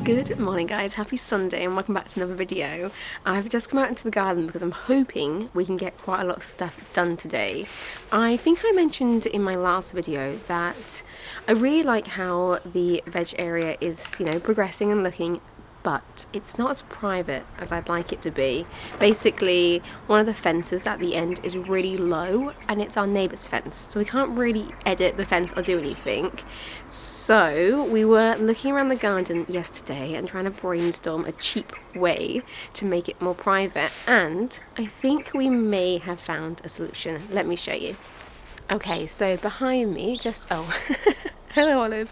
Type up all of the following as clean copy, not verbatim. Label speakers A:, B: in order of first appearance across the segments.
A: Good morning guys, happy Sunday and welcome back to another video. I've just come out into the garden because I'm hoping we can get quite a lot of stuff done today. I think I mentioned in my last video that I really like how the veg area is, progressing and looking, but it's not as private as I'd like it to be. Basically, one of the fences at the end is really low and it's our neighbour's fence, so we can't really edit the fence or do anything. So we were looking around the garden yesterday and trying to brainstorm a cheap way to make it more private, and I think we may have found a solution. Let me show you. Okay, so behind me, hello Olive.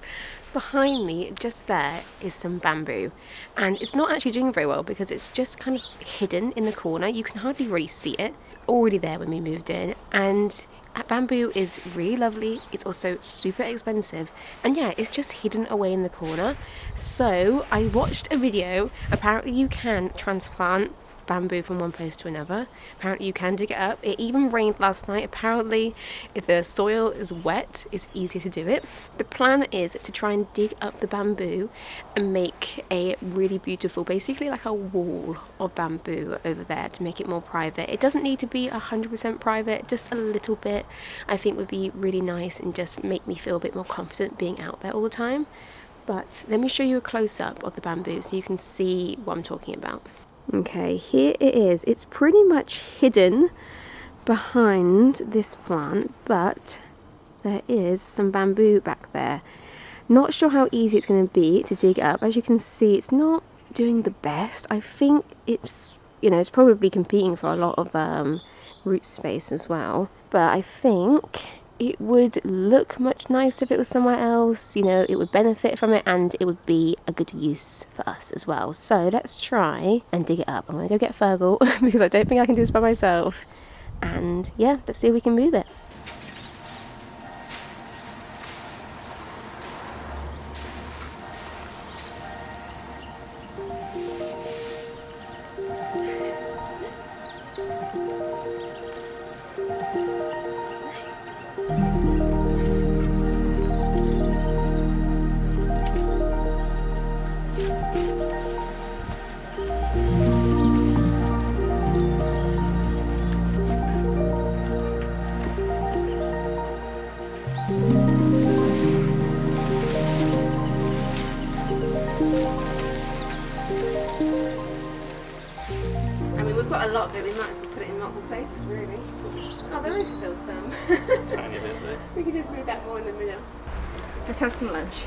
A: Behind me, just there, is some bamboo, and it's not actually doing very well because it's just kind of hidden in the corner. You can hardly really see it. Already there when we moved in, and bamboo is really lovely. It's also super expensive, and yeah, it's just hidden away in the corner. So I watched a video. Apparently you can transplant bamboo from one place to another. Apparently you can dig it up. It even rained last night. Apparently if the soil is wet, it's easier to do it. The plan is to try and dig up the bamboo and make a really beautiful, basically like a wall of bamboo over there to make it more private. It doesn't need to be 100% private, just a little bit I think would be really nice and just make me feel a bit more confident being out there all the time. But let me show you a close-up of the bamboo so you can see what I'm talking about. Okay, here it is. It's pretty much hidden behind this plant, but there is some bamboo back there. Not sure how easy it's going to be to dig up. As you can see, it's not doing the best. I think it's, it's probably competing for a lot of root space as well. But I think it would look much nicer if it was somewhere else. It would benefit from it and it would be a good use for us as well. So let's try and dig it up. I'm going to go get Fergal because I don't think I can do this by myself. And yeah, let's see if we can move it. We've got a lot of it, we might as well put it in multiple places, really. Oh, there is still some.
B: Tiny bit there.
A: We can just move that more in the middle. Let's have some lunch.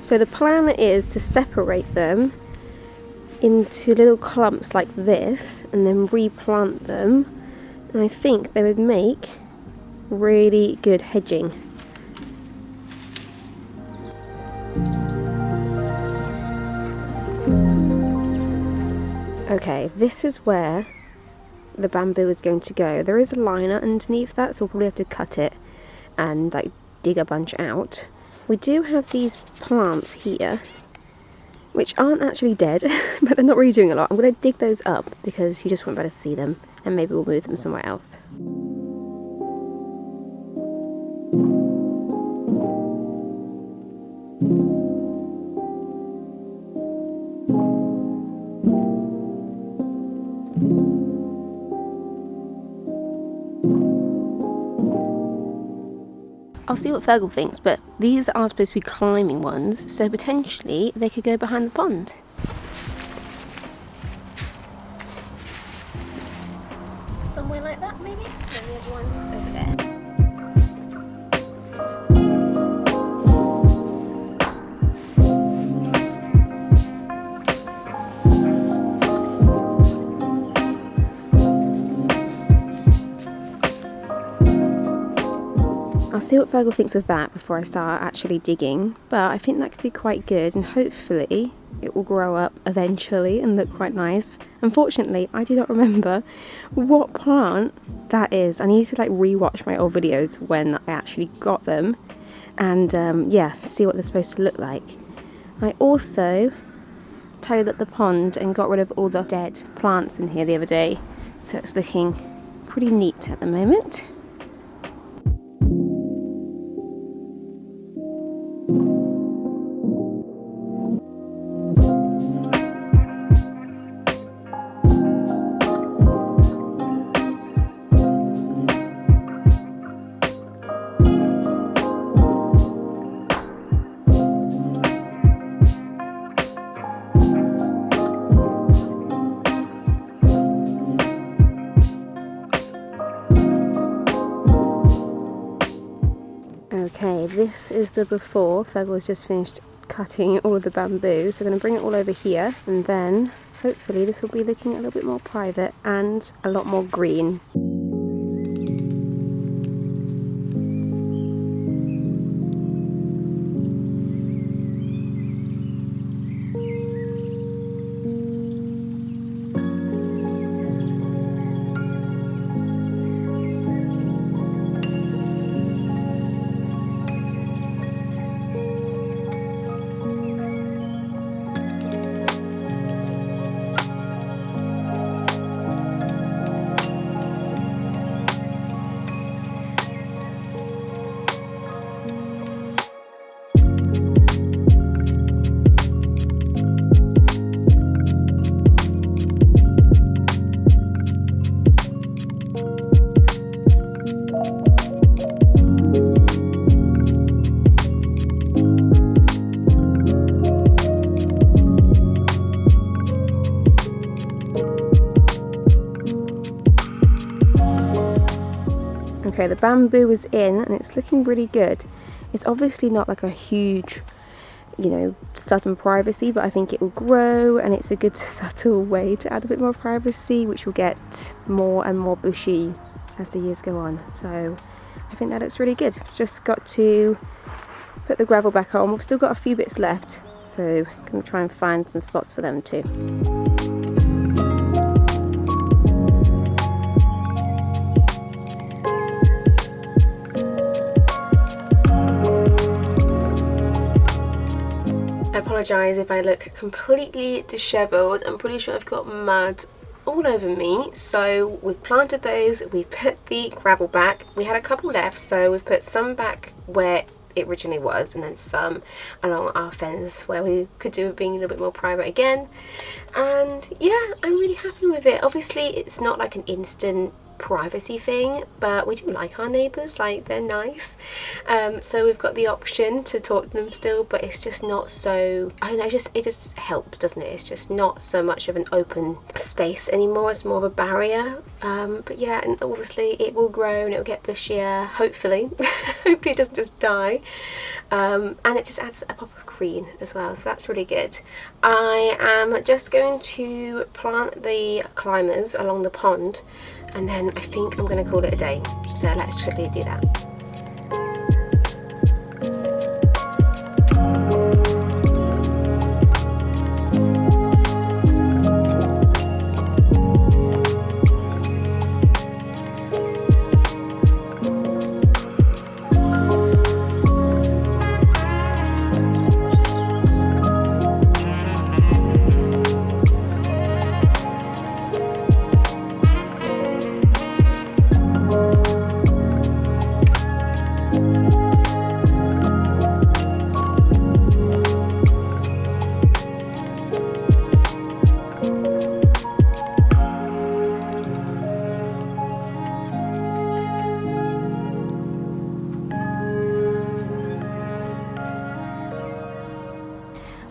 A: So the plan is to separate them into little clumps like this and then replant them, and I think they would make really good hedging. Okay, this is where the bamboo is going to go. There is a liner underneath that, so we'll probably have to cut it and dig a bunch out. We do have these plants here, which aren't actually dead, but they're not really doing a lot. I'm going to dig those up because you just won't be able to see them, and maybe we'll move them somewhere else. I'll see what Fergal thinks, but these are supposed to be climbing ones, so potentially they could go behind the pond. Somewhere like that, maybe? And the other one over there. see what Fergal thinks of that before I start actually digging, but I think that could be quite good, and hopefully it will grow up eventually and look quite nice. Unfortunately, I do not remember what plant that is. I need to like rewatch my old videos when I actually got them and yeah, see what they're supposed to look like. I also tidied up the pond and got rid of all the dead plants in here the other day, so it's looking pretty neat at the moment. Okay, this is the before. Fergal has just finished cutting all of the bamboo, so I'm going to bring it all over here, and then hopefully this will be looking a little bit more private and a lot more green. Okay, the bamboo is in and it's looking really good. It's obviously not like a huge, you know, sudden privacy, but I think it will grow, and it's a good subtle way to add a bit more privacy, which will get more and more bushy as the years go on. So I think that looks really good. Just got to put the gravel back on. We've still got a few bits left, so I'm going to try and find some spots for them too. I apologise if I look completely dishevelled. I'm pretty sure I've got mud all over me. So we've planted those, we put the gravel back. We had a couple left, so we've put some back where it originally was, and then some along our fence where we could do with being a little bit more private again. And yeah, I'm really happy with it. Obviously it's not like an instant privacy thing, but we do like our neighbours, like they're nice, so we've got the option to talk to them still, but it's just not so, I don't know, it just helps, doesn't it? It's just not so much of an open space anymore, it's more of a barrier, but yeah, and obviously it will grow and it will get bushier, hopefully. Hopefully it doesn't just die, and it just adds a pop of green as well, so that's really good. I am just going to plant the climbers along the pond, and then I think I'm going to call it a day. So let's quickly do that.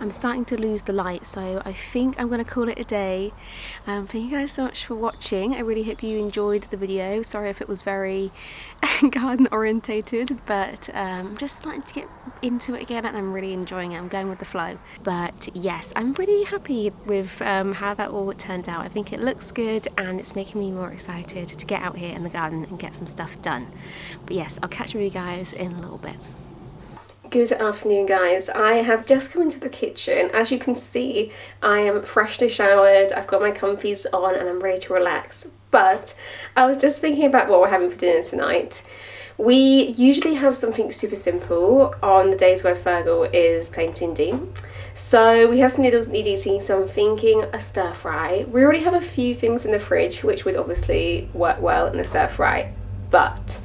A: I'm starting to lose the light, so I think I'm going to call it a day. Thank you guys so much for watching. I really hope you enjoyed the video. Sorry if it was very garden orientated, but I'm just starting to get into it again and I'm really enjoying it. I'm going with the flow. But yes, I'm pretty happy with how that all turned out. I think it looks good and it's making me more excited to get out here in the garden and get some stuff done. But yes, I'll catch you guys in a little bit. Good afternoon, guys. I have just come into the kitchen. As you can see, I am freshly showered, I've got my comfies on and I'm ready to relax. But I was just thinking about what we're having for dinner tonight. We usually have something super simple on the days where Fergal is playing Tindy. So we have some noodles and eating, so I'm thinking a stir fry. We already have a few things in the fridge which would obviously work well in a stir fry, but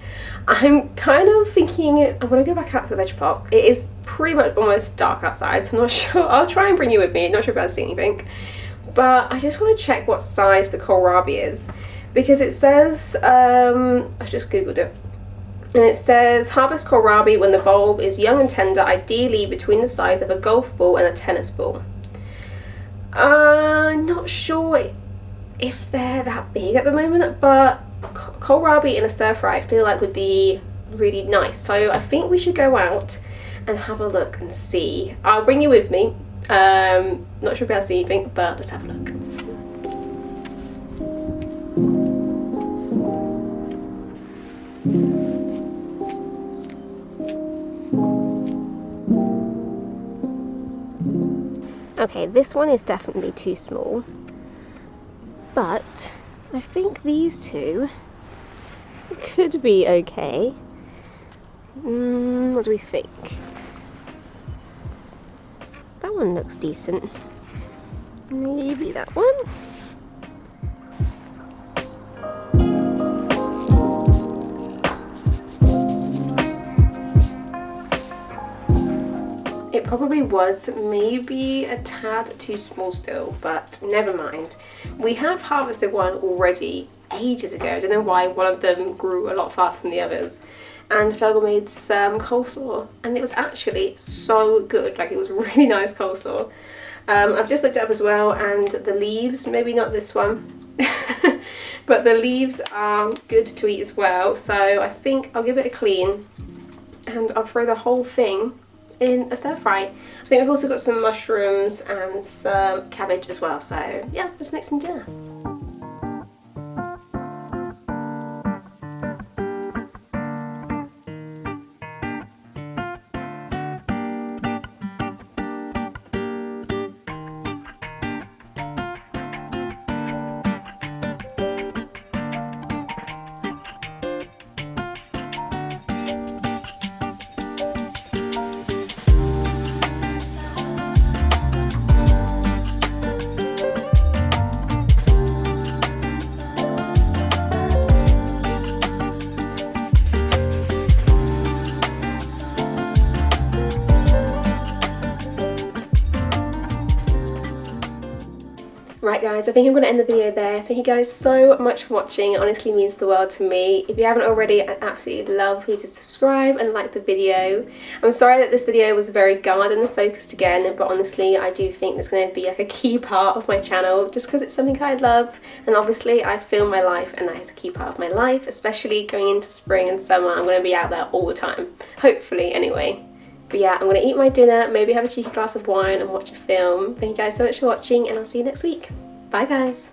A: I'm kind of thinking I'm going to go back out to the veg pot. It is pretty much almost dark outside, so I'm not sure. I'll try and bring you with me. Not sure if I'll see anything. But I just want to check what size the kohlrabi is. Because it says, I've just googled it. And it says, harvest kohlrabi when the bulb is young and tender, ideally between the size of a golf ball and a tennis ball. I'm not sure if they're that big at the moment, but kohlrabi in a stir fry I feel like would be really nice, so I think we should go out and have a look and see. I'll bring you with me. Not sure if I'll see anything, but let's have a look. Okay, this one is definitely too small, but I think these two could be okay. What do we think? That one looks decent. Maybe that one? It probably was maybe a tad too small still, but never mind. We have harvested one already ages ago. I don't know why one of them grew a lot faster than the others. And Fergal made some coleslaw and it was actually so good. Like, it was really nice coleslaw. I've just looked it up as well, and the leaves, maybe not this one, but the leaves are good to eat as well. So I think I'll give it a clean and I'll throw the whole thing in a stir fry. I think we've also got some mushrooms and some cabbage as well, so yeah, let's make some dinner. Right guys, I think I'm going to end the video there. Thank you guys so much for watching. It honestly means the world to me. If you haven't already, I'd absolutely love for you to subscribe and like the video. I'm sorry that this video was very garden focused again, but honestly I do think it's going to be like a key part of my channel just because it's something I love, and obviously I film my life and that is a key part of my life, especially going into spring and summer. I'm going to be out there all the time, hopefully anyway. But yeah, I'm going to eat my dinner, maybe have a cheeky glass of wine and watch a film. Thank you guys so much for watching, and I'll see you next week. Bye guys!